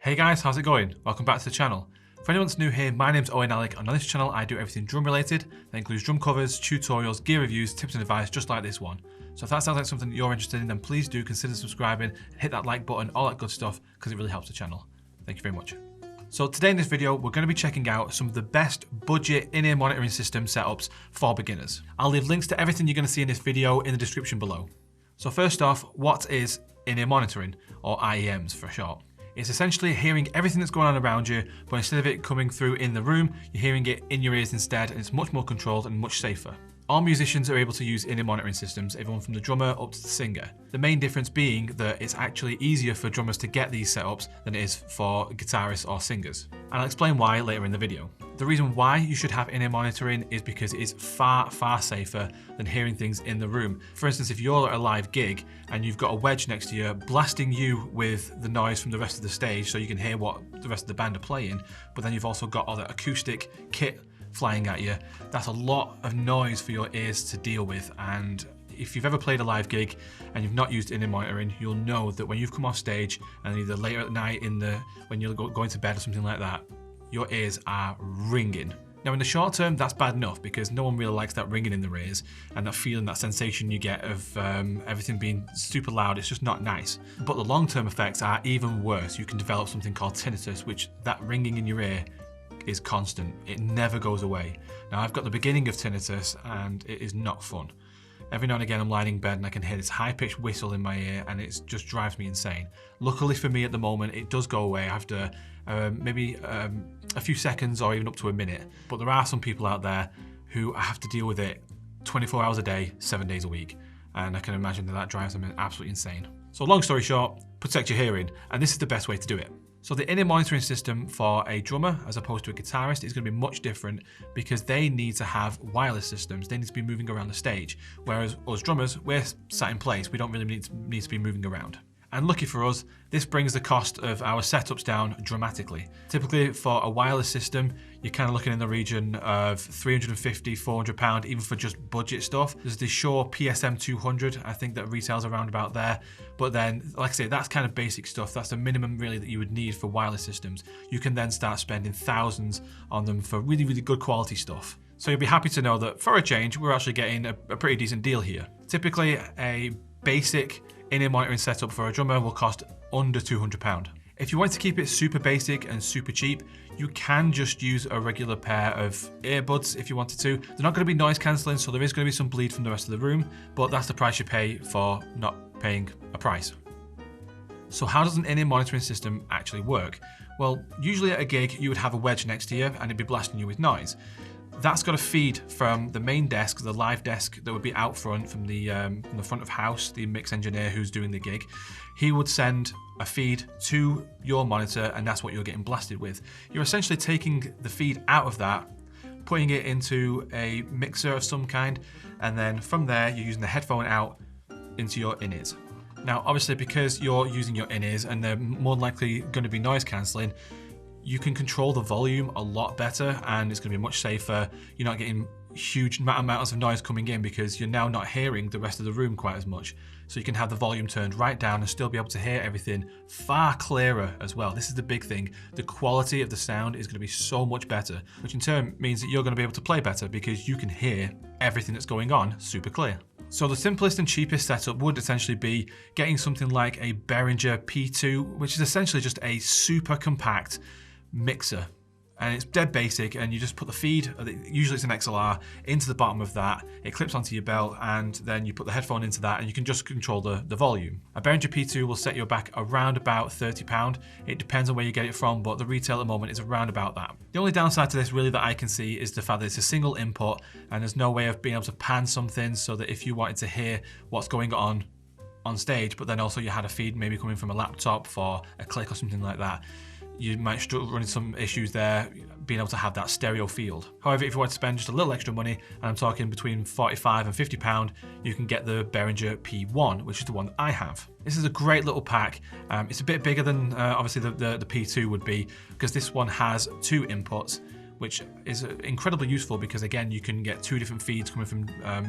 Hey guys, how's it going? Welcome back to the channel. For anyone that's new here, my name's OwenAlec, and on this channel I do everything drum related. That includes drum covers, tutorials, gear reviews, tips and advice, just like this one. So if that sounds like something that you're interested in, then please do consider subscribing, hit that like button, all that good stuff, because it really helps the channel. Thank you very much. So today in this video, we're going to be checking out some of the best budget in-ear monitoring system setups for beginners. I'll leave links to everything you're going to see in this video in the description below. So first off, what is in-ear monitoring, or IEMs for short? It's essentially hearing everything that's going on around you, but instead of it coming through in the room, you're hearing it in your ears instead, and it's much more controlled and much safer. All musicians are able to use in-ear monitoring systems, everyone from the drummer up to the singer. The main difference being that it's actually easier for drummers to get these setups than it is for guitarists or singers. And I'll explain why later in the video. The reason why you should have in-ear monitoring is because it is far, far safer than hearing things in the room. For instance, if you're at a live gig and you've got a wedge next to you blasting you with the noise from the rest of the stage so you can hear what the rest of the band are playing, but then you've also got all the acoustic kit flying at you, that's a lot of noise for your ears to deal with. And if you've ever played a live gig and you've not used in-ear monitoring, you'll know that when you've come off stage and either later at night when you're going to bed or something like that, your ears are ringing. Now in the short term, that's bad enough because no one really likes that ringing in their ears and that feeling, that sensation you get of everything being super loud. It's just not nice. But the long-term effects are even worse. You can develop something called tinnitus, which that ringing in your ear is constant. It never goes away. Now I've got the beginning of tinnitus and it is not fun. Every now and again I'm lying in bed and I can hear this high-pitched whistle in my ear and it just drives me insane. Luckily for me at the moment, it does go away after maybe a few seconds or even up to a minute. But there are some people out there who have to deal with it 24 hours a day, 7 days a week. And I can imagine that drives them absolutely insane. So long story short, protect your hearing, and this is the best way to do it. So the in-ear monitoring system for a drummer as opposed to a guitarist is going to be much different because they need to have wireless systems. They need to be moving around the stage, whereas us drummers, we're sat in place. We don't really need to be moving around. And lucky for us, this brings the cost of our setups down dramatically. Typically for a wireless system, you're kind of looking in the region of £350, £400, even for just budget stuff. There's the Shure PSM 200, I think that retails around about there. But then, like I say, that's kind of basic stuff. That's the minimum really that you would need for wireless systems. You can then start spending thousands on them for really, really good quality stuff. So you'll be happy to know that for a change, we're actually getting a pretty decent deal here. Typically a basic in-ear monitoring setup for a drummer will cost under £200. If you want to keep it super basic and super cheap, you can just use a regular pair of earbuds if you wanted to. They're not going to be noise cancelling, so there is going to be some bleed from the rest of the room, but that's the price you pay for not paying a price. So how does an in-ear monitoring system actually work? Well, usually at a gig, you would have a wedge next to you and it'd be blasting you with noise. That's got a feed from the main desk, the live desk that would be out front from the front of house, the mix engineer who's doing the gig. He would send a feed to your monitor and that's what you're getting blasted with. You're essentially taking the feed out of that, putting it into a mixer of some kind, and then from there you're using the headphone out into your in-ears. Now obviously because you're using your in-ears and they're more likely going to be noise cancelling, you can control the volume a lot better and it's going to be much safer. You're not getting huge amounts of noise coming in because you're now not hearing the rest of the room quite as much. So you can have the volume turned right down and still be able to hear everything far clearer as well. This is the big thing. The quality of the sound is going to be so much better, which in turn means that you're going to be able to play better because you can hear everything that's going on super clear. So the simplest and cheapest setup would essentially be getting something like a Behringer P2, which is essentially just a super compact mixer, and it's dead basic, and you just put the feed, usually it's an XLR, into the bottom of that. It clips onto your belt and then you put the headphone into that and you can just control the volume. A Behringer P2 will set you back around about £30. It depends on where you get it from, but the retail at the moment is around about that. The only downside to this really that I can see is the fact that it's a single input and there's no way of being able to pan something so that if you wanted to hear what's going on stage, but then also you had a feed maybe coming from a laptop for a click or something like that, you might struggle running some issues there, being able to have that stereo field. However, if you want to spend just a little extra money, and I'm talking between £45 and £50, you can get the Behringer P1, which is the one that I have. This is a great little pack. It's a bit bigger than obviously the P2 would be, because this one has two inputs, which is incredibly useful because again, you can get two different feeds coming from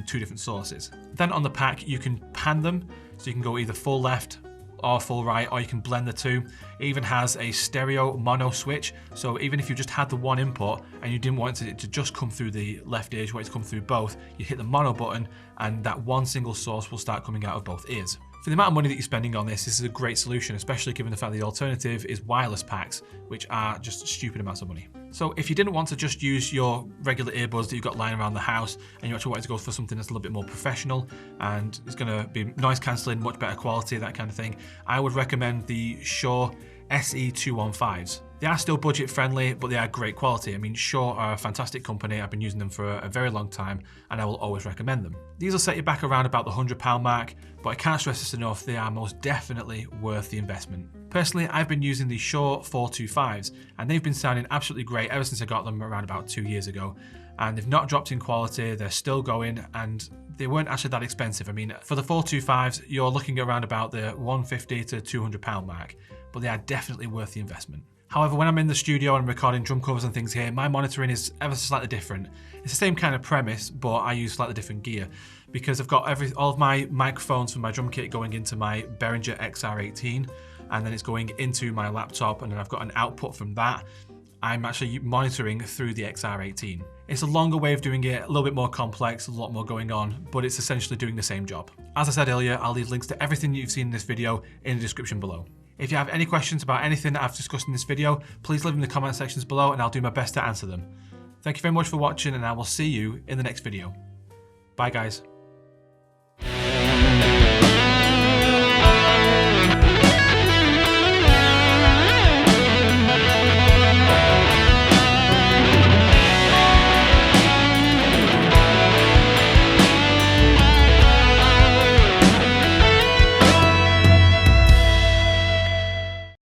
two different sources. Then on the pack, you can pan them, so you can go either full left or full right, or you can blend the two. It even has a stereo mono switch, so even if you just had the one input and you didn't want it to just come through the left ear, you want it to come through both, you hit the mono button and that one single source will start coming out of both ears. For the amount of money that you're spending on this is a great solution, especially given the fact that the alternative is wireless packs, which are just stupid amounts of money. So if you didn't want to just use your regular earbuds that you've got lying around the house, and you actually wanted to go for something that's a little bit more professional and it's going to be noise cancelling, much better quality, that kind of thing, I would recommend the Shure SE215s. They are still budget friendly, but they are great quality. I mean, Shure are a fantastic company. I've been using them for a very long time, and I will always recommend them. These will set you back around about the £100 mark, but I can't stress this enough, they are most definitely worth the investment. Personally, I've been using the Shure 425s, and they've been sounding absolutely great ever since I got them around about 2 years ago. And they've not dropped in quality, they're still going, and they weren't actually that expensive. I mean, for the 425s, you're looking around about the £150 to £200 mark, but they are definitely worth the investment. However, when I'm in the studio and I'm recording drum covers and things here, my monitoring is ever so slightly different. It's the same kind of premise, but I use slightly different gear because I've got all of my microphones from my drum kit going into my Behringer XR18, and then it's going into my laptop, and then I've got an output from that. I'm actually monitoring through the XR18. It's a longer way of doing it, a little bit more complex, a lot more going on, but it's essentially doing the same job. As I said earlier, I'll leave links to everything you've seen in this video in the description below. If you have any questions about anything that I've discussed in this video, please leave them in the comment sections below and I'll do my best to answer them. Thank you very much for watching, and I will see you in the next video. Bye guys.